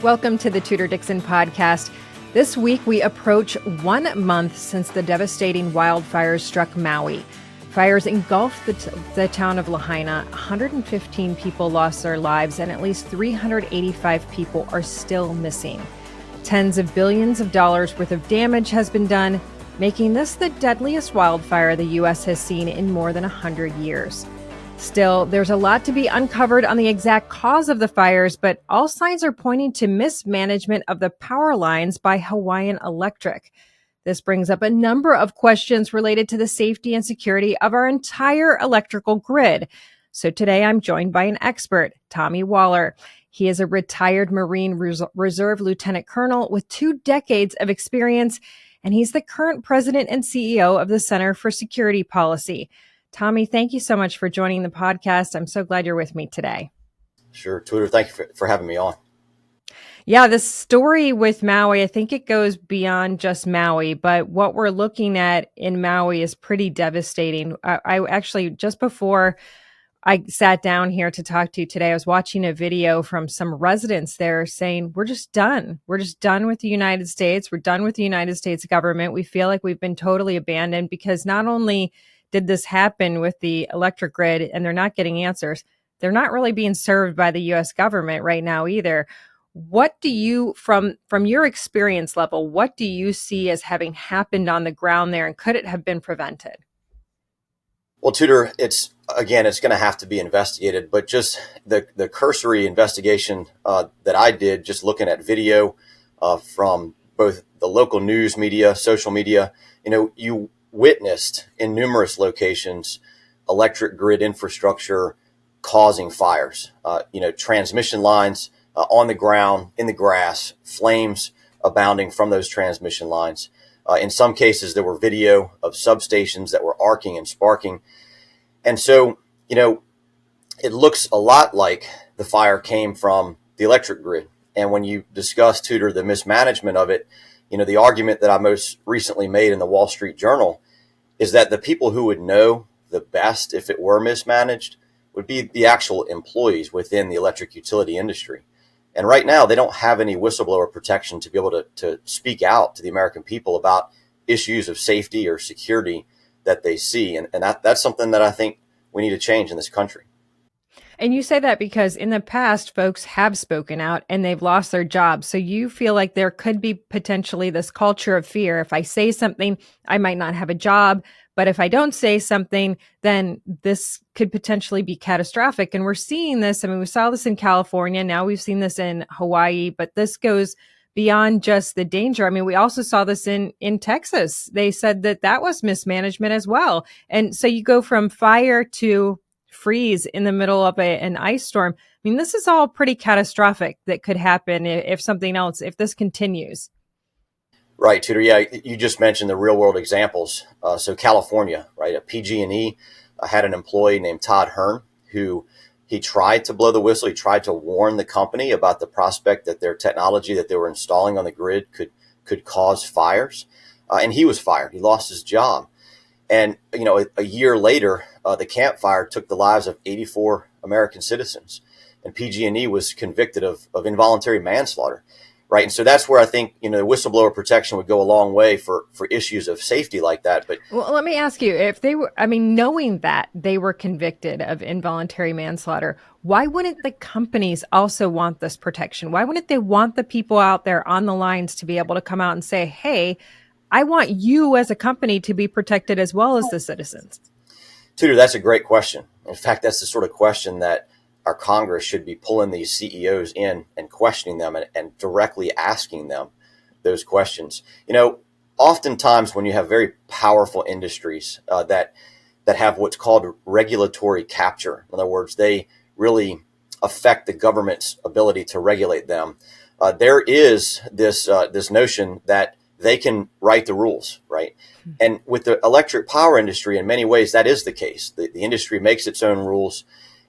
Welcome to the Tudor Dixon Podcast. This week, we approach 1 month since the devastating wildfires struck Maui. Fires engulfed the town of Lahaina. 115 people lost their lives, and at least 385 people are still missing. Tens of billions of dollars worth of damage has been done, making this the deadliest wildfire the U.S. has seen in more than 100 years. Still, there's a lot to be uncovered on the exact cause of the fires, but all signs are pointing to mismanagement of the power lines by Hawaiian Electric. This brings up a number of questions related to the safety and security of our entire electrical grid. So today I'm joined by an expert, Tommy Waller. He is a retired Marine Reserve Lieutenant Colonel with 2 decades of experience, and he's the current president and CEO of the Center for Security Policy. Tommy, thank you so much for joining the podcast. I'm so glad you're with me today. Sure. Tudor, thank you for having me on. Yeah, this story with Maui, I think it goes beyond just Maui, but what we're looking at in Maui is pretty devastating. I actually, just before I sat down here to talk to you today, I was watching a video from some residents there saying, we're just done. We're just done with the United States. We're done with the United States government. We feel like we've been totally abandoned because not only did this happen with the electric grid and they're not getting answers, they're not really being served by the U.S. government right now either. What do you, from your experience level, what do you see as having happened on the ground there, and could it have been prevented? Well, Tudor, it's going to have to be investigated, but just the cursory investigation that I did, just looking at video from both the local news media, social media, you witnessed in numerous locations electric grid infrastructure causing fires, transmission lines on the ground, in the grass, flames abounding from those transmission lines. In some cases, there were video of substations that were arcing and sparking. And so, it looks a lot like the fire came from the electric grid. And when you discuss, Tudor, the mismanagement of it, the argument that I most recently made in the Wall Street Journal is that the people who would know the best if it were mismanaged would be the actual employees within the electric utility industry. And right now, they don't have any whistleblower protection to be able to speak out to the American people about issues of safety or security that they see. And that's something that I think we need to change in this country. And you say that because in the past, folks have spoken out and they've lost their jobs. So you feel like there could be potentially this culture of fear. If I say something, I might not have a job. But if I don't say something, then this could potentially be catastrophic. And we're seeing this. I mean, we saw this in California. Now we've seen this in Hawaii, but this goes beyond just the danger. I mean, we also saw this in Texas. They said that was mismanagement as well. And so you go from fire to freeze in the middle of an ice storm. I mean, this is all pretty catastrophic that could happen if this continues. Right, Tudor. Yeah, you just mentioned the real world examples. So California, right, at PG&E had an employee named Todd Hearn who he tried to blow the whistle. He tried to warn the company about the prospect that their technology that they were installing on the grid could cause fires. And he was fired. He lost his job. And, a year later, the Camp Fire took the lives of 84 American citizens. And PG&E was convicted of involuntary manslaughter. Right. And so that's where I think, whistleblower protection would go a long way for issues of safety like that. But well, let me ask you, if they were, knowing that they were convicted of involuntary manslaughter, why wouldn't the companies also want this protection? Why wouldn't they want the people out there on the lines to be able to come out and say, hey, I want you as a company to be protected as well as the citizens? Tudor, that's a great question. In fact, that's the sort of question that our Congress should be pulling these CEOs in and questioning them and directly asking them those questions. Oftentimes when you have very powerful industries that have what's called regulatory capture, in other words, they really affect the government's ability to regulate them. There is this notion that they can write the rules, right? And with the electric power industry, in many ways, that is the case. The industry makes its own rules,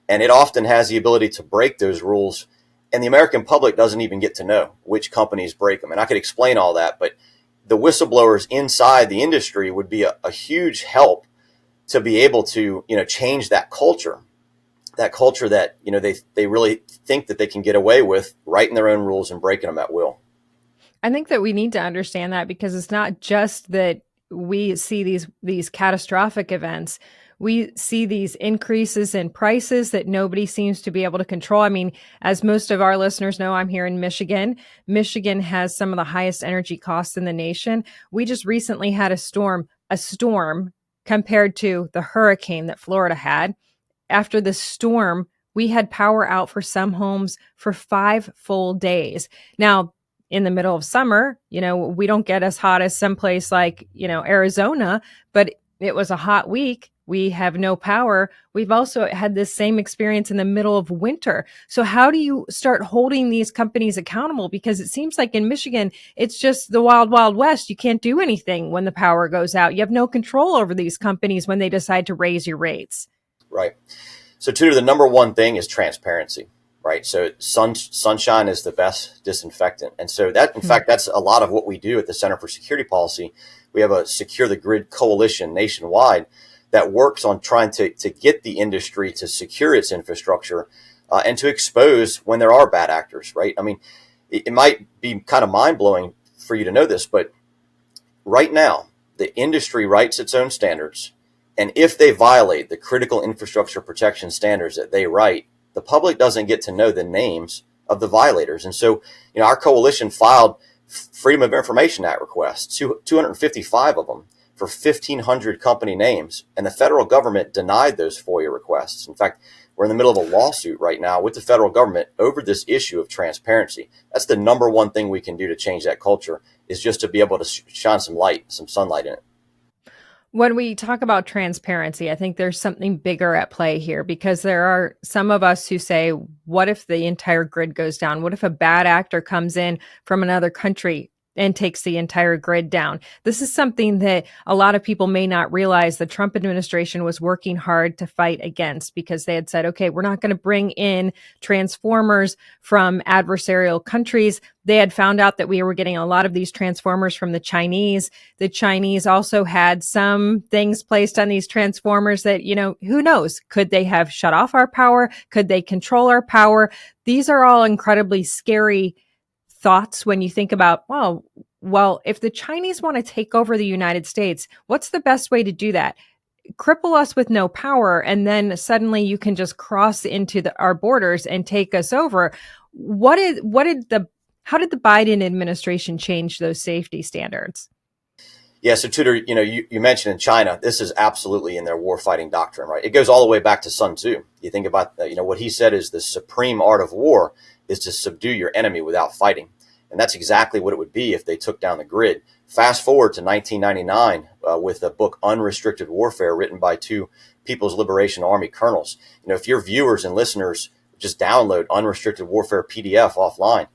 and it often has the ability to break those rules. And the American public doesn't even get to know which companies break them. And I could explain all that, but the whistleblowers inside the industry would be a huge help to be able to, change that culture that culture that, they really think that they can get away with writing their own rules and breaking them at will. I think that we need to understand that, because it's not just that we see these catastrophic events. We see these increases in prices that nobody seems to be able to control. I mean, as most of our listeners know, I'm here in Michigan. Michigan has some of the highest energy costs in the nation. We just recently had a storm compared to the hurricane that Florida had. After the storm, we had power out for some homes for 5 full days. Now, in the middle of summer, we don't get as hot as someplace like, Arizona, but it was a hot week. We have no power. We've also had this same experience in the middle of winter. So how do you start holding these companies accountable? Because it seems like in Michigan, it's just the wild, wild west. You can't do anything when the power goes out. You have no control over these companies when they decide to raise your rates. Right. So Tudor, the number one thing is transparency. Right. So sunshine is the best disinfectant. And so that, in fact, that's a lot of what we do at the Center for Security Policy. We have a Secure the Grid coalition nationwide that works on trying to get the industry to secure its infrastructure and to expose when there are bad actors. Right. I mean, it might be kind of mind blowing for you to know this, but right now, the industry writes its own standards. And if they violate the critical infrastructure protection standards that they write, the public doesn't get to know the names of the violators. And so, our coalition filed Freedom of Information Act requests, 255 of them for 1,500 company names. And the federal government denied those FOIA requests. In fact, we're in the middle of a lawsuit right now with the federal government over this issue of transparency. That's the number one thing we can do to change that culture, is just to be able to shine some sunlight in it. When we talk about transparency, I think there's something bigger at play here, because there are some of us who say, what if the entire grid goes down? What if a bad actor comes in from another country and takes the entire grid down? This is something that a lot of people may not realize the Trump administration was working hard to fight against, because they had said, okay, we're not going to bring in transformers from adversarial countries. They had found out that we were getting a lot of these transformers from the Chinese. The Chinese also had some things placed on these transformers that, who knows? Could they have shut off our power? Could they control our power? These are all incredibly scary thoughts when you think about, well, if the Chinese want to take over the United States, what's the best way to do that? Cripple us with no power, and then suddenly you can just cross into our borders and take us over. How did the Biden administration change those safety standards? Yeah, so Tudor, you mentioned in China, this is absolutely in their warfighting doctrine, right? It goes all the way back to Sun Tzu. You think about, what he said is the supreme art of war is to subdue your enemy without fighting. And that's exactly what it would be if they took down the grid. Fast forward to 1999 with the book Unrestricted Warfare, written by 2 People's Liberation Army colonels. If your viewers and listeners just download Unrestricted Warfare PDF offline,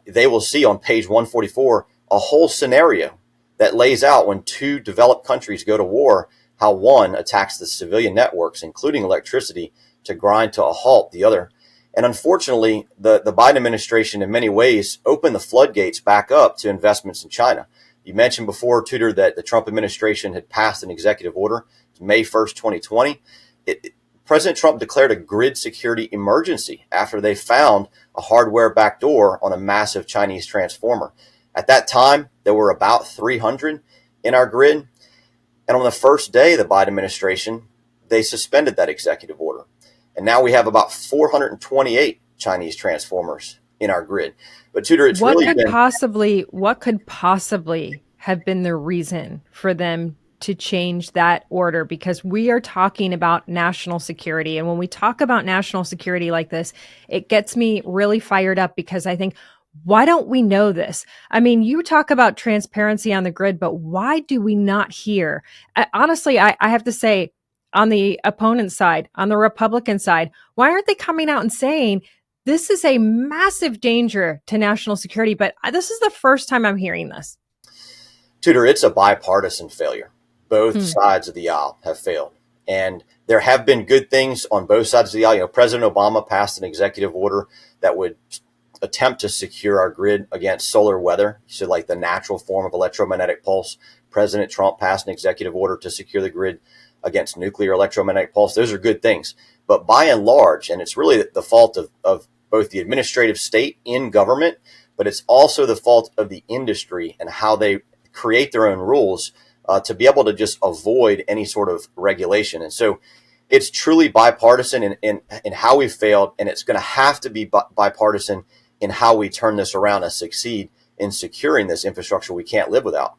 they will see on page 144 a whole scenario that lays out when 2 developed countries go to war, how one attacks the civilian networks, including electricity, to grind to a halt the other. And unfortunately, the Biden administration in many ways opened the floodgates back up to investments in China. You mentioned before, Tudor, that the Trump administration had passed an executive order May 1st, 2020. President Trump declared a grid security emergency after they found a hardware backdoor on a massive Chinese transformer. At that time, there were about 300 in our grid. And on the first day of the Biden administration, they suspended that executive order. And now we have about 428 Chinese transformers in our grid. But Tudor, it's what could possibly have been the reason for them to change that order? Because we are talking about national security. And when we talk about national security like this, it gets me really fired up, because I think, why don't we know this? I mean, you talk about transparency on the grid, but why do we not hear? Honestly, I have to say, on the opponent's side, on the Republican side, why aren't they coming out and saying this is a massive danger to national security? But this is the first time I'm hearing this. Tudor, it's a bipartisan failure. Both sides of the aisle have failed. And there have been good things on both sides of the aisle. President Obama passed an executive order that would attempt to secure our grid against solar weather, so like the natural form of electromagnetic pulse. President Trump passed an executive order to secure the grid against nuclear electromagnetic pulse. Those are good things. But by and large, and it's really the fault of both the administrative state in government, but it's also the fault of the industry and how they create their own rules to be able to just avoid any sort of regulation. And so it's truly bipartisan in how we failed, and it's going to have to be bipartisan in how we turn this around and succeed in securing this infrastructure we can't live without.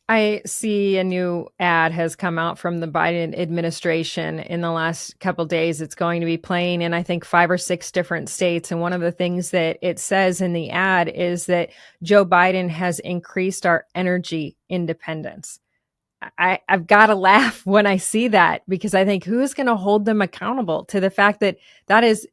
I see a new ad has come out from the Biden administration in the last couple of days. It's going to be playing in, I think, 5 or 6 different states. And one of the things that it says in the ad is that Joe Biden has increased our energy independence. I've got to laugh when I see that, because I think, who's going to hold them accountable to the fact that that is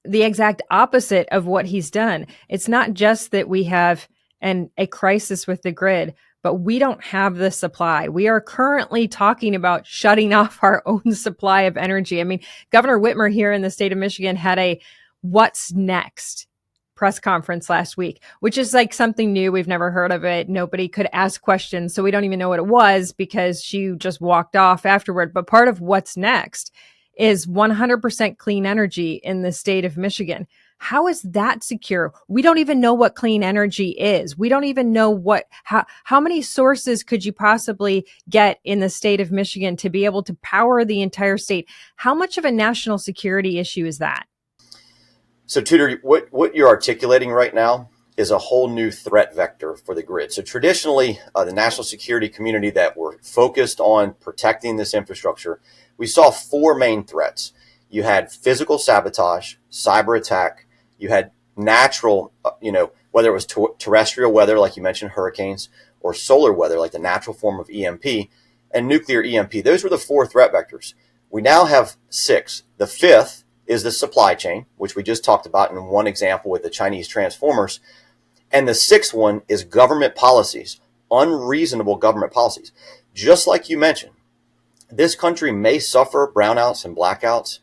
the exact opposite of what he's done? It's not just that we have a crisis with the grid, but we don't have the supply. We are currently talking about shutting off our own supply of energy. I mean, Governor Whitmer here in the state of Michigan had a "what's next" press conference last week, which is like something new. We've never heard of it. Nobody could ask questions, so we don't even know what it was because she just walked off afterward. But part of what's next is 100% clean energy in the state of Michigan. How is that secure? We don't even know what clean energy is. We don't even know how many sources could you possibly get in the state of Michigan to be able to power the entire state? How much of a national security issue is that? So, Tudor, what you're articulating right now is a whole new threat vector for the grid. So traditionally, the national security community that were focused on protecting this infrastructure, we saw 4 main threats. You had physical sabotage, cyber attack, you had natural, whether it was terrestrial weather, like you mentioned, hurricanes, or solar weather, like the natural form of EMP, and nuclear EMP. Those were the 4 threat vectors. We now have 6. The 5th is the supply chain, which we just talked about in one example with the Chinese transformers. And the 6th one is government policies, unreasonable government policies. Just like you mentioned, this country may suffer brownouts and blackouts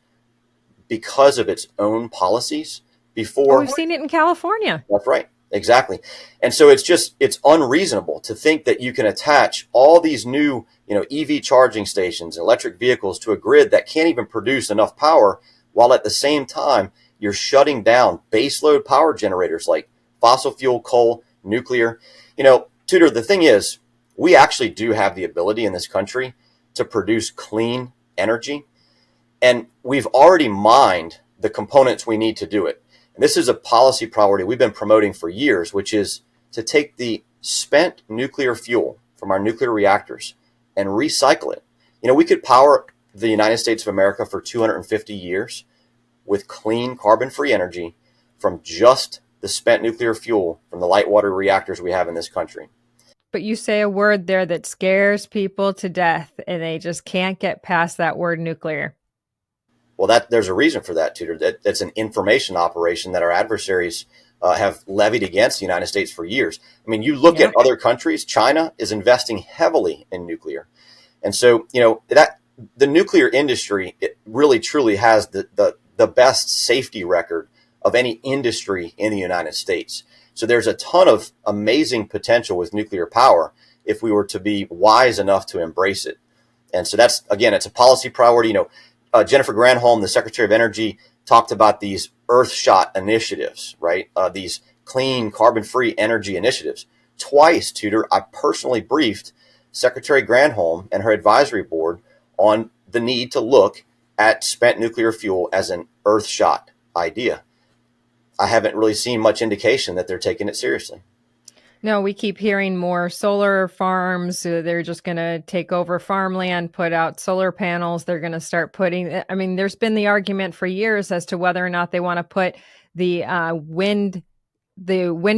because of its own policies before. Oh, we've seen it in California. That's right. Exactly. And so it's unreasonable to think that you can attach all these new, EV charging stations, electric vehicles to a grid that can't even produce enough power, while at the same time you're shutting down baseload power generators like fossil fuel, coal, nuclear. Tudor, the thing is, we actually do have the ability in this country to produce clean energy, and we've already mined the components we need to do it. And this is a policy priority we've been promoting for years, which is to take the spent nuclear fuel from our nuclear reactors and recycle it. We could power the United States of America for 250 years with clean, carbon-free energy from just the spent nuclear fuel from the light water reactors we have in this country. But you say a word there that scares people to death, and they just can't get past that word nuclear. Well, there's a reason for that, Tudor. That's an information operation that our adversaries have levied against the United States for years. I mean, you look at other countries. China is investing heavily in nuclear. And so, that the nuclear industry, it really truly has the best safety record of any industry in the United States. So there's a ton of amazing potential with nuclear power if we were to be wise enough to embrace it. And so that's, again, it's a policy priority. Jennifer Granholm, the Secretary of Energy, talked about these Earthshot initiatives, right? These clean, carbon-free energy initiatives. Twice, Tudor, I personally briefed Secretary Granholm and her advisory board on the need to look at spent nuclear fuel as an Earthshot idea. I haven't really seen much indication that they're taking it seriously. No, we keep hearing more solar farms. They're just going to take over farmland, put out solar panels. They're going to start there's been the argument for years as to whether or not they want to put the wind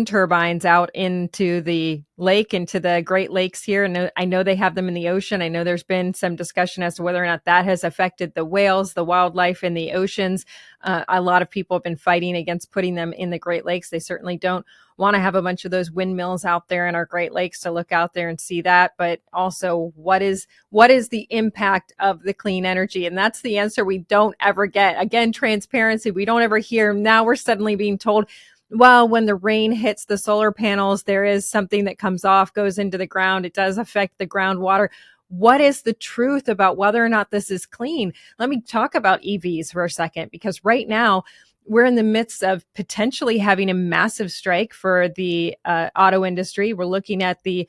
turbines out into the lake, into the Great Lakes here. And I know they have them in the ocean. I know there's been some discussion as to whether or not that has affected the whales, the wildlife in the oceans. A lot of people have been fighting against putting them in the Great Lakes. They certainly don't want to have a bunch of those windmills out there in our Great Lakes to look out there and see that. But also, what is the impact of the clean energy? And that's the answer we don't ever get. Again, transparency. We don't ever hear. Now we're suddenly being told, well, when the rain hits the solar panels, there is something that comes off, goes into the ground. It does affect the groundwater. what is the truth about whether or not this is clean? Let me talk about EVs for a second, because right now we're in the midst of potentially having a massive strike for the auto industry. We're looking at the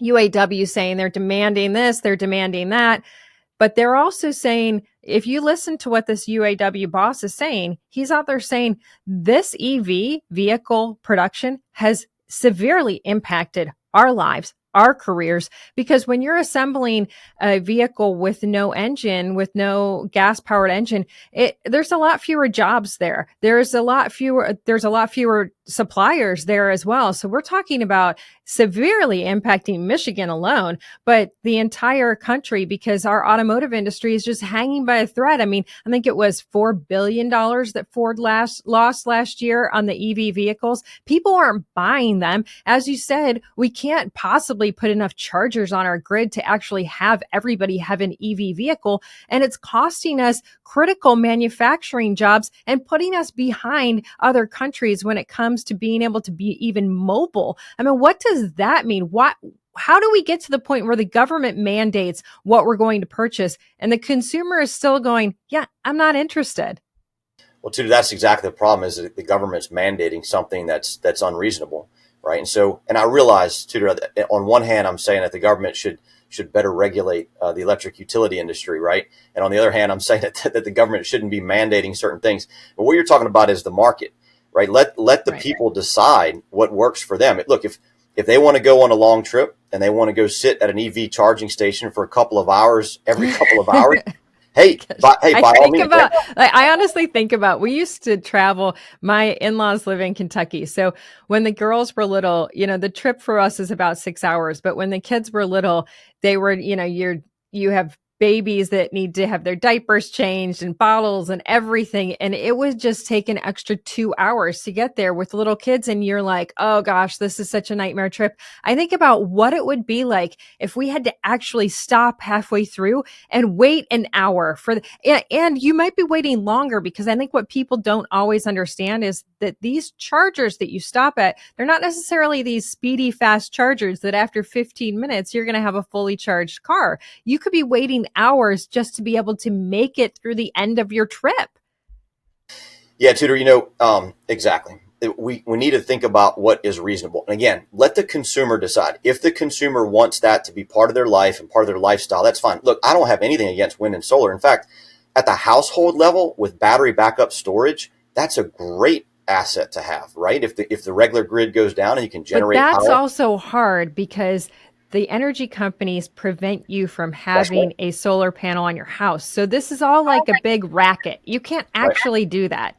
UAW saying they're demanding this, they're demanding that. But they're also saying, if you listen to what this UAW boss is saying, he's out there saying this EV vehicle production has severely impacted our lives, our careers, because when you're assembling a vehicle with no engine, with no gas powered engine, there's a lot fewer jobs there. There's a lot fewer suppliers there as well. So we're talking about severely impacting Michigan alone, but the entire country, because our automotive industry is just hanging by a thread. I mean, I think it was $4 billion that Ford lost last year on the EV vehicles. People aren't buying them. As you said, we can't possibly put enough chargers on our grid to actually have everybody have an EV vehicle. And it's costing us critical manufacturing jobs and putting us behind other countries when it comes to being able to be even mobile. I mean, what does that mean? How do we get to the point where the government mandates what we're going to purchase and the consumer is still going, yeah, I'm not interested? Well, Tudor, that's exactly the problem, is that the government's mandating something that's unreasonable, right? And I realize, Tudor, that on one hand, I'm saying that the government should better regulate the electric utility industry, right? And on the other hand, I'm saying that the government shouldn't be mandating certain things. But what you're talking about is the market, right? Let the people decide what works for them. Look, if they want to go on a long trip and they want to go sit at an EV charging station for a couple of hours, every couple of hours, by all means. I honestly think about, we used to travel, my in-laws live in Kentucky. So when the girls were little, the trip for us is about 6 hours. But when the kids were little, they were, you have babies that need to have their diapers changed and bottles and everything. And it would just take an extra 2 hours to get there with little kids. And you're like, oh gosh, this is such a nightmare trip. I think about what it would be like if we had to actually stop halfway through and wait an hour and you might be waiting longer, because I think what people don't always understand is that these chargers that you stop at, they're not necessarily these speedy, fast chargers that after 15 minutes, you're going to have a fully charged car. You could be waiting hours just to be able to make it through the end of your trip. Yeah, Tudor, exactly. We need to think about what is reasonable. And again, let the consumer decide. If the consumer wants that to be part of their life and part of their lifestyle, that's fine. Look, I don't have anything against wind and solar. In fact, at the household level with battery backup storage, that's a great asset to have, right? If the regular grid goes down and you can generate power. But that's also hard because the energy companies prevent you from having a solar panel on your house. So this is all like a big racket. You can't actually do that.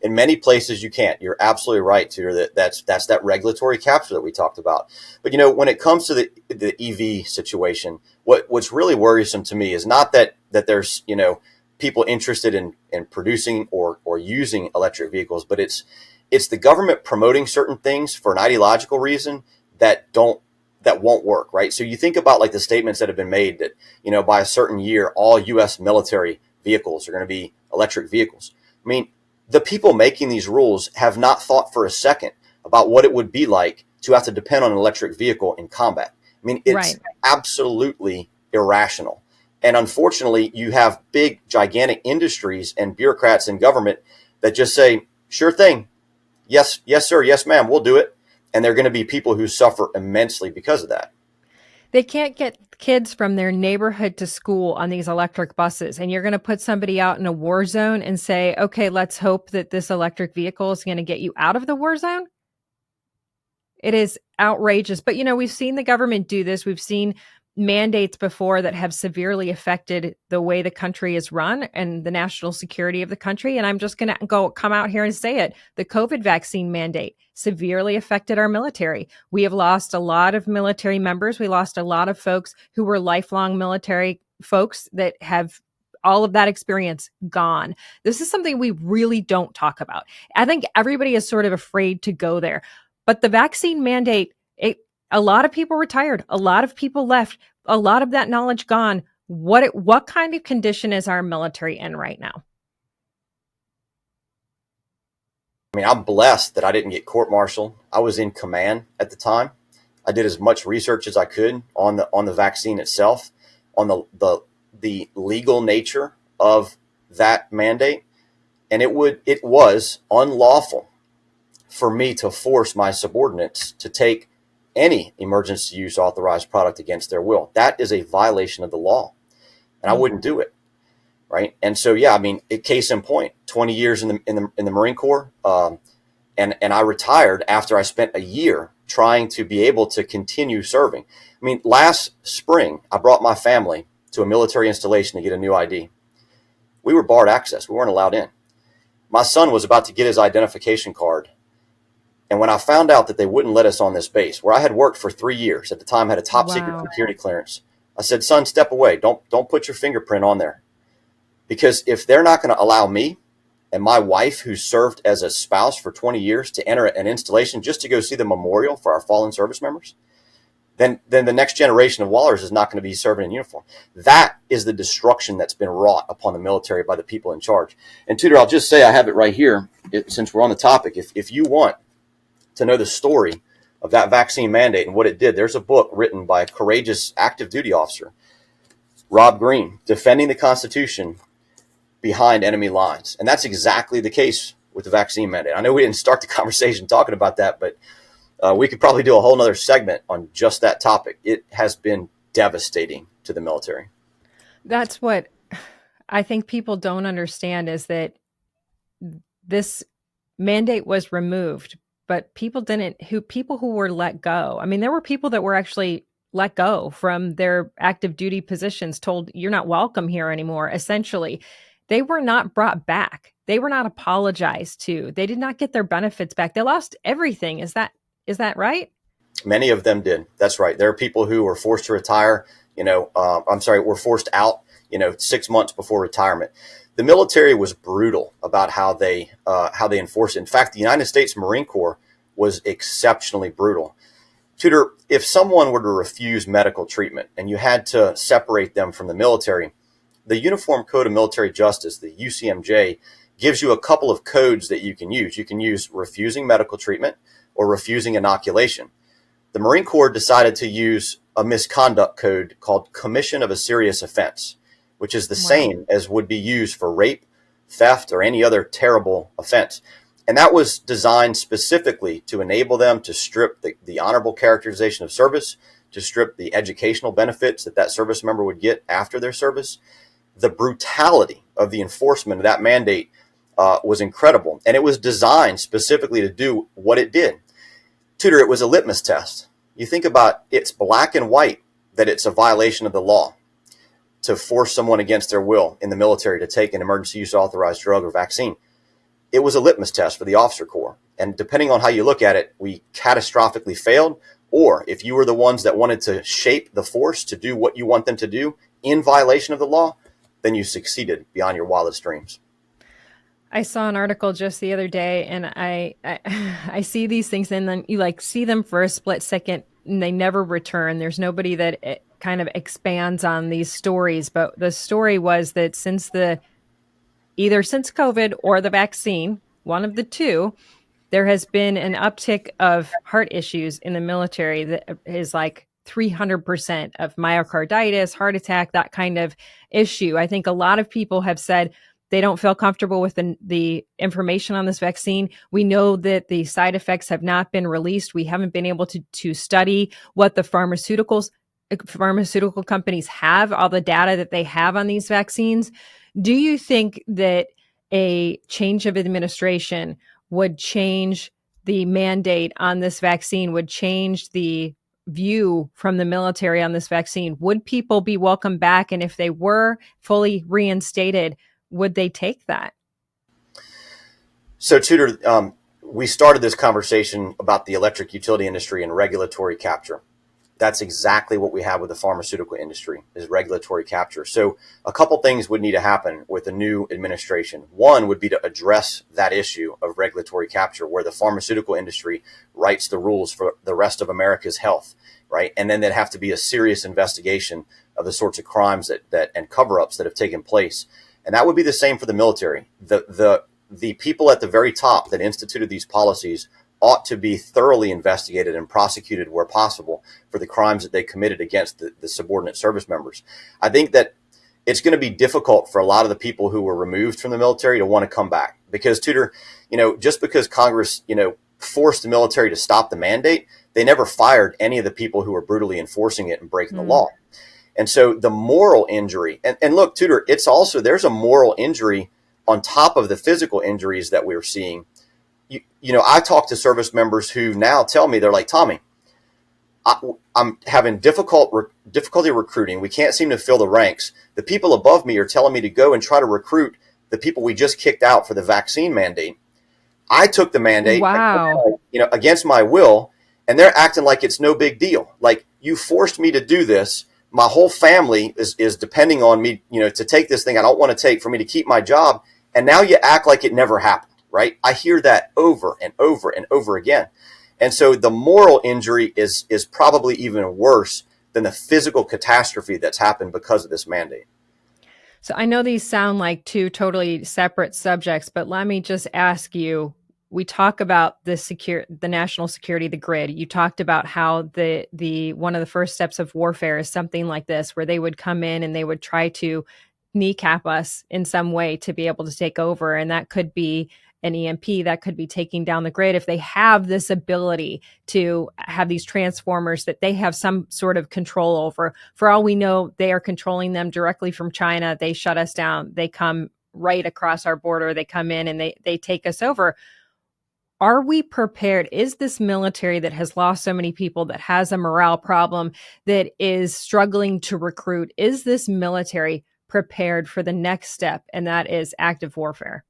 In many places you can't. You're absolutely right, Tudor. That's that regulatory capture that we talked about. But when it comes to the EV situation, what's really worrisome to me is not that there's people interested in producing or using electric vehicles, but it's the government promoting certain things for an ideological reason that won't work, right? So you think about like the statements that have been made that, by a certain year, all U.S. military vehicles are going to be electric vehicles. I mean, the people making these rules have not thought for a second about what it would be like to have to depend on an electric vehicle in combat. I mean, it's absolutely irrational. And unfortunately, you have big, gigantic industries and bureaucrats in government that just say, sure thing. Yes, sir. Yes, ma'am. We'll do it. And there are going to be people who suffer immensely because of that. They can't get kids from their neighborhood to school on these electric buses. And you're going to put somebody out in a war zone and say, okay, let's hope that this electric vehicle is going to get you out of the war zone. It is outrageous. But, we've seen the government do this. We've seen mandates before that have severely affected the way the country is run and the national security of the country. And I'm just going to come out here and say it. The COVID vaccine mandate severely affected our military. We have lost a lot of military members. We lost a lot of folks who were lifelong military folks that have all of that experience gone. This is something we really don't talk about. I think everybody is sort of afraid to go there. But the vaccine mandate, a lot of people retired. A lot of people left. A lot of that knowledge gone. What kind of condition is our military in right now? I mean, I'm blessed that I didn't get court-martialed. I was in command at the time. I did as much research as I could on the vaccine itself. on the legal nature of that mandate, and it was unlawful for me to force my subordinates to take any emergency use authorized product against their will. That is a violation of the law, and I wouldn't do it. Right. And so, yeah, I mean, case in point, 20 years in the Marine Corps. And I retired after I spent a year trying to be able to continue serving. I mean, last spring, I brought my family to a military installation to get a new ID. We were barred access. We weren't allowed in. My son was about to get his identification card. And when I found out that they wouldn't let us on this base, where I had worked for 3 years, at the time had a top secret security clearance, I said, son, step away. Don't put your fingerprint on there. Because if they're not going to allow me and my wife, who served as a spouse for 20 years, to enter an installation just to go see the memorial for our fallen service members, then the next generation of Wallers is not going to be serving in uniform. That is the destruction that's been wrought upon the military by the people in charge. And Tudor, I'll just say, I have it right here, since we're on the topic. If you want to know the story of that vaccine mandate and what it did, there's a book written by a courageous active duty officer, Rob Green, Defending the Constitution Behind Enemy Lines. And that's exactly the case with the vaccine mandate. I know we didn't start the conversation talking about that, but we could probably do a whole nother segment on just that topic. It has been devastating to the military. That's what I think people don't understand, is that this mandate was removed, but people who were let go. I mean, there were people that were actually let go from their active duty positions, told you're not welcome here anymore, essentially. They were not brought back. They were not apologized to. They did not get their benefits back. They lost everything. Is that right? Many of them did. That's right. There are people who were forced to retire, were forced out, 6 months before retirement. The military was brutal about how they enforced it. In fact, the United States Marine Corps was exceptionally brutal. Tudor, if someone were to refuse medical treatment and you had to separate them from the military, the Uniform Code of Military Justice, the UCMJ, gives you a couple of codes that you can use. You can use refusing medical treatment or refusing inoculation. The Marine Corps decided to use a misconduct code called commission of a serious offense, which is the same as would be used for rape, theft, or any other terrible offense. And that was designed specifically to enable them to strip the honorable characterization of service, to strip the educational benefits that service member would get after their service. The brutality of the enforcement of that mandate was incredible. And it was designed specifically to do what it did. Tudor, it was a litmus test. You think about, it's black and white that it's a violation of the law to force someone against their will in the military to take an emergency use authorized drug or vaccine. It was a litmus test for the officer corps. And depending on how you look at it, we catastrophically failed. Or if you were the ones that wanted to shape the force to do what you want them to do in violation of the law, then you succeeded beyond your wildest dreams. I saw an article just the other day, and I see these things, and then you see them for a split second, and they never return. There's nobody that kind of expands on these stories, but the story was that either since COVID or the vaccine, one of the two, there has been an uptick of heart issues in the military that is 300% of myocarditis, heart attack, that kind of issue. I think a lot of people have said they don't feel comfortable with the information on this vaccine. We know that the side effects have not been released. We haven't been able to study what the pharmaceutical companies have, all the data that they have on these vaccines. Do you think that a change of administration would change the mandate on this vaccine, would change the view from the military on this vaccine? Would people be welcome back? And if they were fully reinstated, would they take that? So, Tudor, we started this conversation about the electric utility industry and regulatory capture. That's exactly what we have with the pharmaceutical industry, is regulatory capture. So a couple things would need to happen with a new administration. One would be to address that issue of regulatory capture, where the pharmaceutical industry writes the rules for the rest of America's health, right? And then there'd have to be a serious investigation of the sorts of crimes that and cover-ups that have taken place. And that would be the same for the military. The people at the very top that instituted these policies ought to be thoroughly investigated and prosecuted where possible for the crimes that they committed against the subordinate service members. I think that it's going to be difficult for a lot of the people who were removed from the military to want to come back, because Tudor, just because Congress, forced the military to stop the mandate, they never fired any of the people who were brutally enforcing it and breaking the law. And so the moral injury, and look, Tudor, it's also, there's a moral injury on top of the physical injuries that we're seeing. I talk to service members who now tell me, they're like, Tommy, I'm having difficulty recruiting. We can't seem to fill the ranks. The people above me are telling me to go and try to recruit the people we just kicked out for the vaccine mandate. I took the mandate, against my will, and they're acting like it's no big deal. Like, you forced me to do this. My whole family is depending on me, to take this thing I don't want to take for me to keep my job. And now you act like it never happened, right? I hear that over and over and over again. And so the moral injury is probably even worse than the physical catastrophe that's happened because of this mandate. So I know these sound like two totally separate subjects, but let me just ask you, we talk about the national security, the grid. You talked about how the one of the first steps of warfare is something like this, where they would come in and they would try to kneecap us in some way to be able to take over. And that could be an EMP, that could be taking down the grid. If they have this ability to have these transformers that they have some sort of control over, for all we know, they are controlling them directly from China. They shut us down. They come right across our border. They come in and they take us over. Are we prepared? Is this military that has lost so many people, that has a morale problem, that is struggling to recruit, is this military prepared for the next step, and that is active warfare?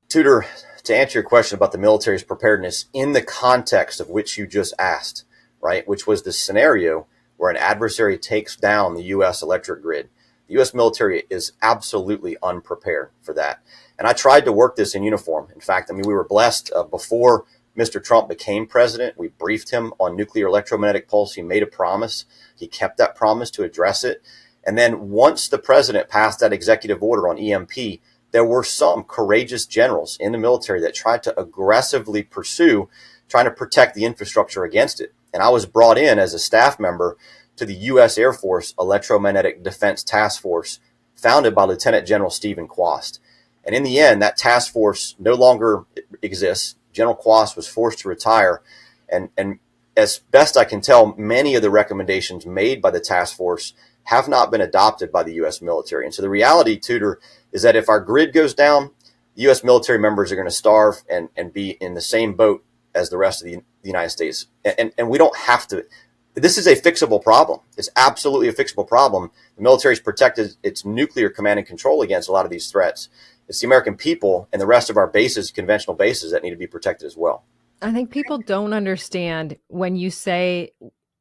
Tudor, to answer your question about the military's preparedness in the context of which you just asked, right, which was the scenario where an adversary takes down the U.S. electric grid, the U.S. military is absolutely unprepared for that. And I tried to work this in uniform. In fact, we were blessed before Mr. Trump became president. We briefed him on nuclear electromagnetic pulse. He made a promise. He kept that promise to address it. And then once the president passed that executive order on EMP, there were some courageous generals in the military that tried to aggressively pursue trying to protect the infrastructure against it. And I was brought in as a staff member to the U.S. Air Force Electromagnetic Defense Task Force, founded by Lieutenant General Stephen Quast. And in the end, that task force no longer exists. General Quast was forced to retire. And as best I can tell, many of the recommendations made by the task force have not been adopted by the U.S. military. And so the reality, Tudor, is that if our grid goes down, the U.S. military members are going to starve and be in the same boat as the rest of the United States. And we don't have to. This is a fixable problem. It's absolutely a fixable problem. The military's protected its nuclear command and control against a lot of these threats. It's the American people and the rest of our bases, conventional bases, that need to be protected as well. I think people don't understand when you say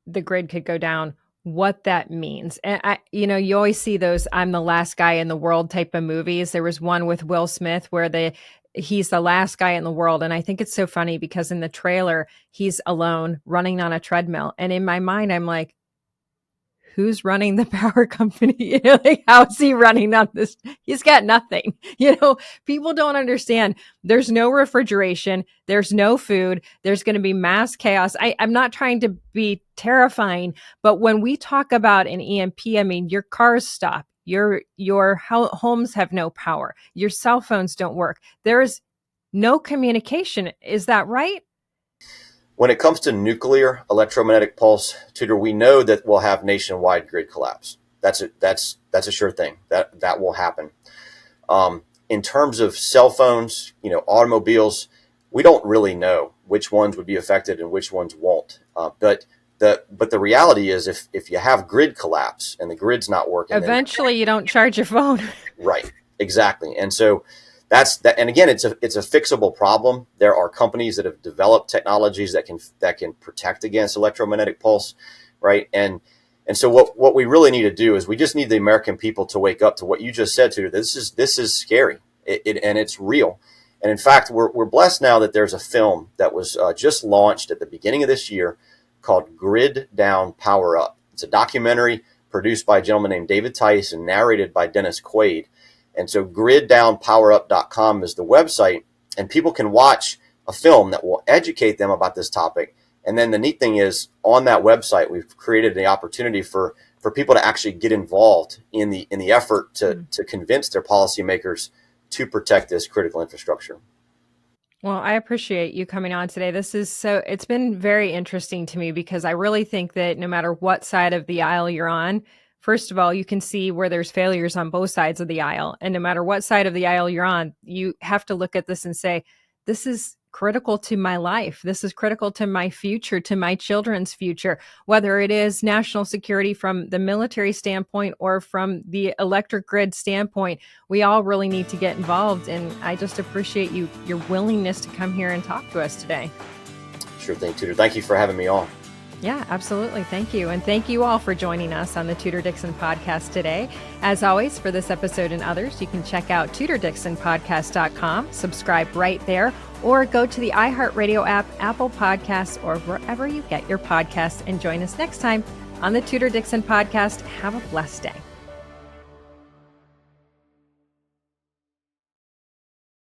the grid could go down, what that means. And you always see those "I'm the last guy in the world" type of movies. There was one with Will Smith where he's the last guy in the world. And I think it's so funny because in the trailer, he's alone running on a treadmill. And in my mind, I'm like, who's running the power company? Like, how is he running on this? He's got nothing. People don't understand. There's no refrigeration. There's no food. There's going to be mass chaos. I'm not trying to be terrifying, but when we talk about an EMP, your cars stop. Your homes have no power. Your cell phones don't work. There's no communication. Is that right? When it comes to nuclear electromagnetic pulse, Tudor, we know that we'll have nationwide grid collapse. That's a sure thing. That will happen. In terms of cell phones, automobiles, we don't really know which ones would be affected and which ones won't. But the reality is, if you have grid collapse and the grid's not working, eventually you don't charge your phone. Right. Exactly. And so that's that. And again, it's a fixable problem. There are companies that have developed technologies that can protect against electromagnetic pulse. Right. And so what we really need to do is we just need the American people to wake up to what you just said, Tudor. This is scary. And it's real. And in fact, we're blessed now that there's a film that was just launched at the beginning of this year called Grid Down, Power Up. It's a documentary produced by a gentleman named David Tice and narrated by Dennis Quaid. And so griddownpowerup.com is the website, and people can watch a film that will educate them about this topic. And then the neat thing is, on that website, we've created the opportunity for people to actually get involved in the effort to convince their policymakers to protect this critical infrastructure. Well, I appreciate you coming on today. It's been very interesting to me because I really think that no matter what side of the aisle you're on, first of all, you can see where there's failures on both sides of the aisle. And no matter what side of the aisle you're on, you have to look at this and say, this is critical to my life. This is critical to my future, to my children's future, whether it is national security from the military standpoint or from the electric grid standpoint. We all really need to get involved. And I just appreciate your willingness to come here and talk to us today. Sure thing, Tudor. Thank you for having me on. Yeah, absolutely. Thank you. And thank you all for joining us on the Tudor Dixon Podcast today. As always, for this episode and others, you can check out TudorDixonPodcast.com, subscribe right there, or go to the iHeartRadio app, Apple Podcasts, or wherever you get your podcasts, and join us next time on the Tudor Dixon Podcast. Have a blessed day.